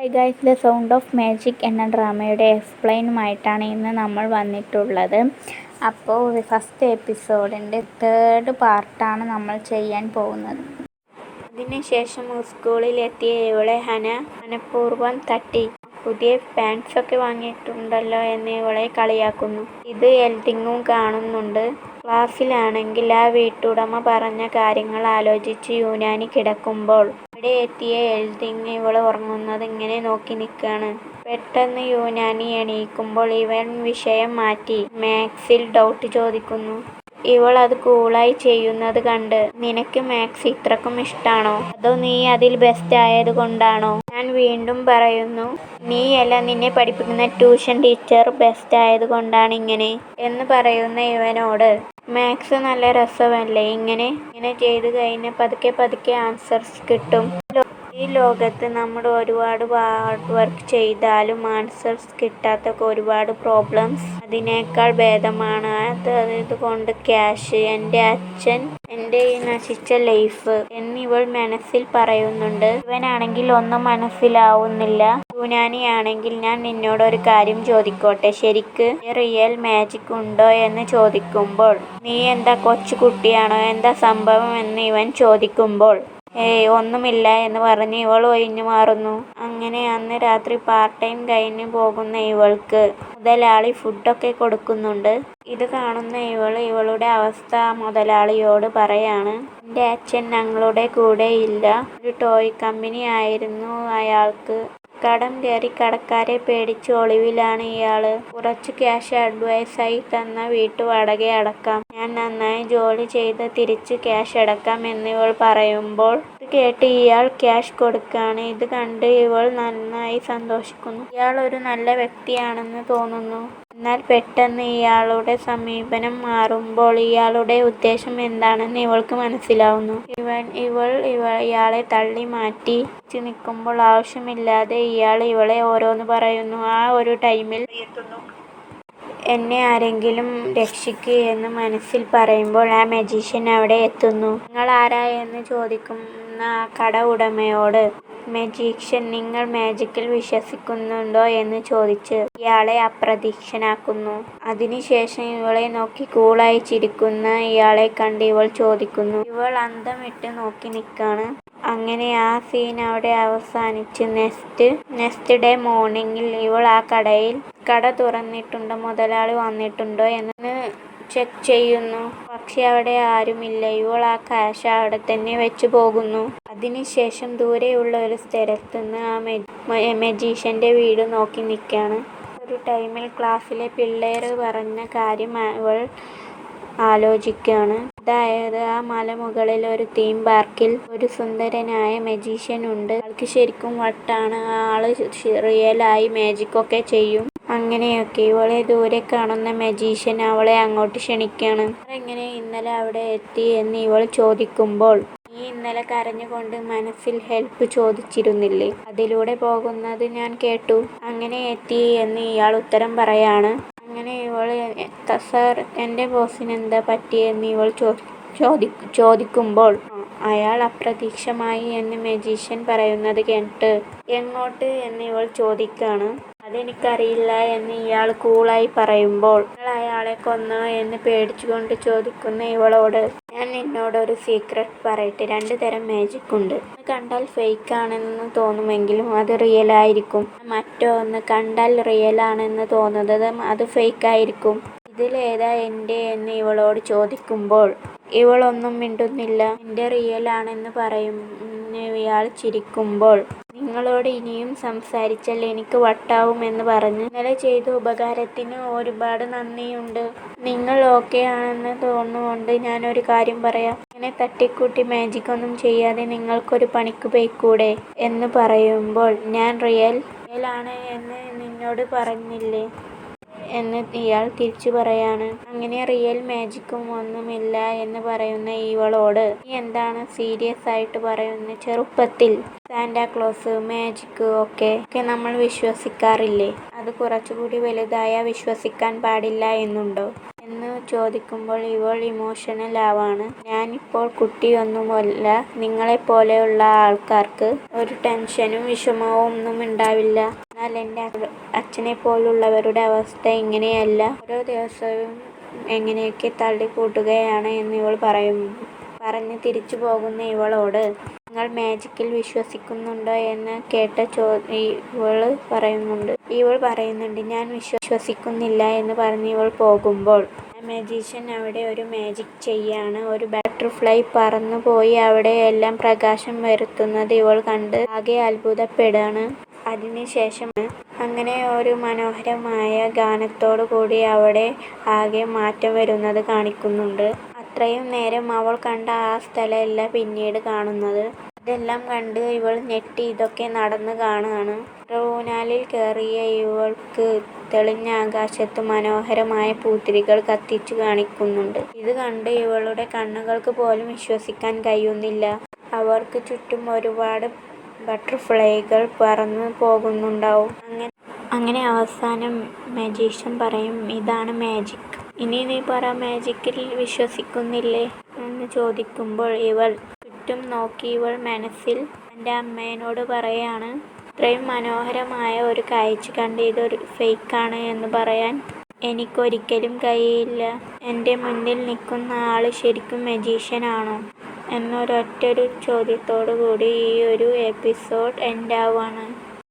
Hi guys, the sound of magic എന്ന ഡ്രാമയുടെ എക്സ്പ്ലെയിനുമായിട്ടാണ് ഇന്ന് നമ്മൾ വന്നിട്ടുള്ളത്. അപ്പോൾ ഫസ്റ്റ് എപ്പിസോഡിൻ്റെ 3rd പാർട്ടാണ് നമ്മൾ ചെയ്യാൻ പോകുന്നത്. അതിനുശേഷം സ്കൂളിലെത്തിയ ഇവളെ മനഃപൂർവ്വം തട്ടി. പുതിയ പാൻസൊക്കെ വാങ്ങിയിട്ടുണ്ടല്ലോ എന്ന് ഇവളെ കളിയാക്കുന്നു. ഇത് എൽഡിങ്ങും കാണുന്നുണ്ട്. ക്ലാസ്സിലാണെങ്കിൽ ആ വീട്ടുടമ പറഞ്ഞ കാര്യങ്ങൾ ആലോചിച്ച് യൂനാനി കിടക്കുമ്പോൾ അവിടെ എത്തിയ എൽഡിങ് ഇവൾ ഉറങ്ങുന്നത് ഇങ്ങനെ നോക്കി നിൽക്കാണ്. പെട്ടെന്ന് യൂനാനി എണീക്കുമ്പോൾ ഇവൻ വിഷയം മാറ്റി മാത്സിൽ ഡൗട്ട് ചോദിക്കുന്നു. ഇവൾ അത് കൂളായി ചെയ്യുന്നത് കണ്ട്, നിനക്ക് മാത്സ് ഇത്രക്കും ഇഷ്ടാണോ, അതോ നീ അതിൽ ബെസ്റ്റ് ആയത് കൊണ്ടാണോ? ഞാൻ വീണ്ടും പറയുന്നു, നീയല്ല, നിന്നെ പഠിപ്പിക്കുന്ന ട്യൂഷൻ ടീച്ചർ ബെസ്റ്റ് ആയത് കൊണ്ടാണ് ഇങ്ങനെ എന്ന് പറയുന്ന ഇവനോട്, മാത്സ് നല്ല രസമല്ലേ, ഇങ്ങനെ ചെയ്ത് കഴിഞ്ഞാൽ പതുക്കെ ആൻസേഴ്സ് കിട്ടും. ഈ ലോകത്ത് നമ്മൾ ഒരുപാട് ഹാർഡ് വർക്ക് ചെയ്താലും ആൻസേഴ്സ് കിട്ടാത്ത ഒരുപാട് പ്രോബ്ലംസ് അതിനേക്കാൾ ഭേദമാണ്. അതുകൊണ്ട് ക്യാഷ്, എൻ്റെ അച്ഛൻ, എൻ്റെ ഈ നശിച്ച ലൈഫ് എന്നിവൾ മനസ്സിൽ പറയുന്നുണ്ട്. ഇവനാണെങ്കിൽ ഒന്നും മനസ്സിലാവുന്നില്ല. യൂനാനിയാണെങ്കിൽ, ഞാൻ നിന്നോട് ഒരു കാര്യം ചോദിക്കോട്ടെ, ശരിക്ക് റിയൽ മാജിക് ഉണ്ടോ എന്ന് ചോദിക്കുമ്പോൾ, നീ എന്താ കൊച്ചു കുട്ടിയാണോ, എന്താ സംഭവം എന്ന് ഇവൻ ചോദിക്കുമ്പോൾ, ഒന്നുമില്ല എന്ന് പറഞ്ഞ് ഇവൾ ഒഴിഞ്ഞു മാറുന്നു. അങ്ങനെ അന്ന് രാത്രി പാർട്ട് ടൈം കഴിഞ്ഞ് പോകുന്ന ഇവൾക്ക് മുതലാളി ഫുഡൊക്കെ കൊടുക്കുന്നുണ്ട്. ഇത് കാണുന്ന ഇവളുടെ അവസ്ഥ മുതലാളിയോട് പറയാണ്. എൻ്റെ അച്ഛൻ ഞങ്ങളുടെ കൂടെ ഇല്ല. ഒരു ടോയ് കമ്പനി ആയിരുന്നു അയാൾക്ക്. കടം കയറി കടക്കാരെ പേടിച്ച് ഒളിവിലാണ് ഇയാള്. കുറച്ച് ക്യാഷ് അഡ്വൈസായി തന്ന വീട്ടുവാടക അടക്കാം, ഞാൻ നന്നായി ജോലി ചെയ്ത് തിരിച്ച് ക്യാഷ് അടക്കാം എന്നിവൾ പറയുമ്പോൾ ഇത് കേട്ട് ഇയാൾ ക്യാഷ് കൊടുക്കാണ്. ഇത് കണ്ട് ഇവൾ നന്നായി സന്തോഷിക്കുന്നു. ഇയാൾ ഒരു നല്ല വ്യക്തിയാണെന്ന് തോന്നുന്നു. എന്നാൽ പെട്ടെന്ന് ഇയാളുടെ സമീപനം മാറുമ്പോൾ ഇയാളുടെ ഉദ്ദേശം എന്താണെന്ന് ഇവൾക്ക് മനസ്സിലാവുന്നു. ഇയാളെ തള്ളി മാറ്റി നിൽക്കുമ്പോൾ ആവശ്യമില്ലാതെ ഇയാൾ ഇവളെ ഓരോന്ന് പറയുന്നു. ആ ഒരു ടൈമിൽ എന്നെ ആരെങ്കിലും രക്ഷിക്ക് എന്ന് മനസ്സിൽ പറയുമ്പോൾ ആ മജീഷ്യൻ അവിടെ എത്തുന്നു. നിങ്ങൾ ആരാ എന്ന് ചോദിക്കുന്ന ആ കട ഉടമയോട് മജീഷ്യൻ, നിങ്ങൾ മാജിക്കിൽ വിശ്വസിക്കുന്നുണ്ടോ എന്ന് ചോദിച്ച് ഇയാളെ അപ്രത്യക്ഷനാക്കുന്നു. അതിനുശേഷം ഇവളെ നോക്കി കൂളായി ചിരിക്കുന്ന ഇയാളെ കണ്ട് ഇവൾ ചോദിക്കുന്നു. ഇവൾ അന്തം വിട്ട് നോക്കി നിൽക്കാണ്. അങ്ങനെ ആ സീൻ അവിടെ അവസാനിച്ച് നെക്സ്റ്റ് ഡേ മോർണിംഗിൽ ഇവൾ ആ കട തുറന്നിട്ടുണ്ടോ, മുതലാളി വന്നിട്ടുണ്ടോ എന്ന് ചെക്ക് ചെയ്യുന്നു. പക്ഷെ അവിടെ ആരുമില്ല. ഇവൾ ആ ക്യാഷ് അവിടെ തന്നെ വെച്ച് പോകുന്നു. അതിനുശേഷം ദൂരെയുള്ള ഒരു സ്ഥലത്ത് നിന്ന് ആ മജീഷ്യൻ്റെ വീട് നോക്കി നിൽക്കാണ്. ഒരു ടൈമിൽ ക്ലാസ്സിലെ പിള്ളേർ പറഞ്ഞ കാര്യം ഇവൾ ആലോചിക്കാണ്. അതായത്, ആ മലമുകളിൽ ഒരു തീം പാർക്കിൽ ഒരു സുന്ദരനായ മജീഷ്യൻ ഉണ്ട്. ആൾക്ക് ശരിക്കും വട്ടാണ്. ആള് റിയലായി മാജിക്കൊക്കെ ചെയ്യും. അങ്ങനെയൊക്കെ ഇവളെ ദൂരെ കാണുന്ന മജീഷ്യൻ അവളെ അങ്ങോട്ട് ക്ഷണിക്കാണ്. എങ്ങനെ ഇന്നലെ അവിടെ എത്തി എന്ന് ഇവൾ ചോദിക്കുമ്പോൾ, നീ ഇന്നലെ കരഞ്ഞുകൊണ്ട് മനസ്സിൽ ഹെൽപ്പ് ചോദിച്ചിരുന്നില്ലേ, അതിലൂടെ പോകുന്നത് ഞാൻ കേട്ടു, അങ്ങനെ എത്തി എന്ന് ഇയാൾ ഉത്തരം പറയാണ്. അങ്ങനെ ഇവൾ, സർ, എൻ്റെ ബോസിന് എന്താ പറ്റിയെന്ന് ഇവൾ ചോദിക്കുമ്പോൾ അയാൾ അപ്രത്യക്ഷമായി എന്ന് മജീഷ്യൻ പറയുന്നത് കേട്ട്, എങ്ങോട്ട് എന്ന് ഇവൾ ചോദിക്കാണ്. അതെനിക്കറിയില്ല എന്ന് ഇയാൾ കൂളായി പറയുമ്പോൾ, നിങ്ങൾ അയാളെ കൊന്നോ എന്ന് പേടിച്ചുകൊണ്ട് ചോദിക്കുന്ന ഇവളോട്, ഞാൻ നിന്നോടൊരു സീക്രട്ട് പറയട്ടെ, 2 തരം മാജിക് ഉണ്ട്. ഒന്ന് കണ്ടാൽ ഫേക്ക് ആണെന്ന് തോന്നുമെങ്കിലും അത് റിയൽ ആയിരിക്കും. മറ്റൊന്ന് കണ്ടാൽ റിയൽ ആണെന്ന് തോന്നുന്നത് അത് ഫേക്ക് ആയിരിക്കും. ഇതിലേതാ എൻ്റെ എന്ന് ഇവളോട് ചോദിക്കുമ്പോൾ ഇവളൊന്നും മിണ്ടുന്നില്ല. എൻ്റെ റിയൽ ആണെന്ന് പറയുന്ന ഇയാൾ ചിരിക്കുമ്പോൾ, നിങ്ങളോട് ഇനിയും സംസാരിച്ചാൽ എനിക്ക് വട്ടാവുമെന്ന് പറഞ്ഞ് ഇന്നലെ ചെയ്ത ഉപകാരത്തിന് ഒരുപാട് നന്ദിയുണ്ട്. നിങ്ങൾ ഓക്കെ ആണെന്ന് തോന്നുന്നുണ്ട്. ഞാനൊരു കാര്യം പറയാം, ഇങ്ങനെ തട്ടിക്കൂട്ടി മാജിക് ഒന്നും ചെയ്യാതെ നിങ്ങൾക്കൊരു പണിക്ക് പോയിക്കൂടെ എന്ന് പറയുമ്പോൾ, ഞാൻ റിയൽ ആണ് എന്ന് നിന്നോട് പറഞ്ഞില്ലേ എന്ന് ഇയാൾ തിരിച്ചു പറയാണ്. അങ്ങനെ റിയൽ മാജിക്കും ഒന്നുമില്ല എന്ന് പറയുന്ന ഇവളോട്, നീ എന്താണ് സീരിയസ് ആയിട്ട് പറയുന്നത്? ചെറുപ്പത്തിൽ സാന്റാക്ലോസ്, മാജിക് ഒക്കെ നമ്മൾ വിശ്വസിക്കാറില്ലേ, അത് കുറച്ചുകൂടി വലുതായാൽ വിശ്വസിക്കാൻ പാടില്ല എന്നുണ്ടോ എന്ന് ചോദിക്കുമ്പോൾ ഇവൾ ഇമോഷണൽ ആവാണ്. ഞാനിപ്പോൾ കുട്ടിയൊന്നുമല്ല. നിങ്ങളെപ്പോലെയുള്ള ആൾക്കാർക്ക് ഒരു ടെൻഷനും വിഷമവും ഒന്നും ഉണ്ടാവില്ല. എന്നാൽ എൻ്റെ അച്ഛനെപ്പോലുള്ളവരുടെ അവസ്ഥ ഇങ്ങനെയല്ല. ഓരോ ദിവസവും എങ്ങനെയൊക്കെ തള്ളിക്കൂട്ടുകയാണ് എന്ന് ഇവൾ പറഞ്ഞ് തിരിച്ചു പോകുന്ന ഇവളോട് നിങ്ങൾ മാജിക്കിൽ വിശ്വസിക്കുന്നുണ്ടോ എന്ന് കേട്ട ഇവൾ പറയുന്നുണ്ട് ഞാൻ വിശ്വസിക്കുന്നില്ല എന്ന് പറഞ്ഞ് ഇവൾ പോകുമ്പോൾ മാജീഷ്യൻ അവിടെ ഒരു മാജിക് ചെയ്യാണ്. ഒരു ബട്ടർഫ്ലൈ പറന്നു പോയി അവിടെ എല്ലാം പ്രകാശം വരുത്തുന്നത് ഇവൾ കണ്ട് ആകെ അത്ഭുതപ്പെടാണ്. അതിനുശേഷം അങ്ങനെ ഒരു മനോഹരമായ ഗാനത്തോടു കൂടി അവിടെ ആകെ മാറ്റം വരുന്നത് കാണിക്കുന്നുണ്ട്. അത്രയും നേരം അവൾ കണ്ട ആ സ്ഥലമല്ല പിന്നീട് കാണുന്നത്. ഇതെല്ലാം കണ്ട് ഇവൾ ഞെട്ടി ഇതൊക്കെ നടന്ന് കാണുകയാണ്. ഊഞ്ഞാലിൽ കയറിയ ഇവൾക്ക് തെളിഞ്ഞ ആകാശത്ത് മനോഹരമായ പൂത്തിരികൾ കത്തിച്ചു കാണിക്കുന്നുണ്ട്. ഇത് കണ്ട് ഇവളുടെ കണ്ണുകൾക്ക് പോലും വിശ്വസിക്കാൻ കഴിയുന്നില്ല. അവർക്ക് ചുറ്റും ഒരുപാട് ബട്ടർഫ്ലൈകൾ പറന്നു പോകുന്നുണ്ടാവും. അങ്ങനെ അവസാനം മാജീഷ്യൻ പറയും ഇതാണ് മാജിക്. ഇനി നീ പറ മാജിക്കിൽ വിശ്വസിക്കുന്നില്ലേ എന്ന് ചോദിക്കുമ്പോൾ ഇവൾ ചുറ്റും നോക്കി ഇവൾ മനസ്സിൽ തൻ്റെ അമ്മേനോട് പറയാണ് ഇത്രയും മനോഹരമായ ഒരു കാഴ്ച കണ്ട് ഇതൊരു ഫേക്കാണ് എന്ന് പറയാൻ എനിക്കൊരിക്കലും കഴിയില്ല. എൻ്റെ മുന്നിൽ നിൽക്കുന്ന ആൾ ശരിക്കും മജീഷ്യൻ ആണോ എന്നൊരൊറ്റൊരു ചോദ്യത്തോടു കൂടി ഈ ഒരു എപ്പിസോഡ് എൻഡ് ആവുകയാണ്.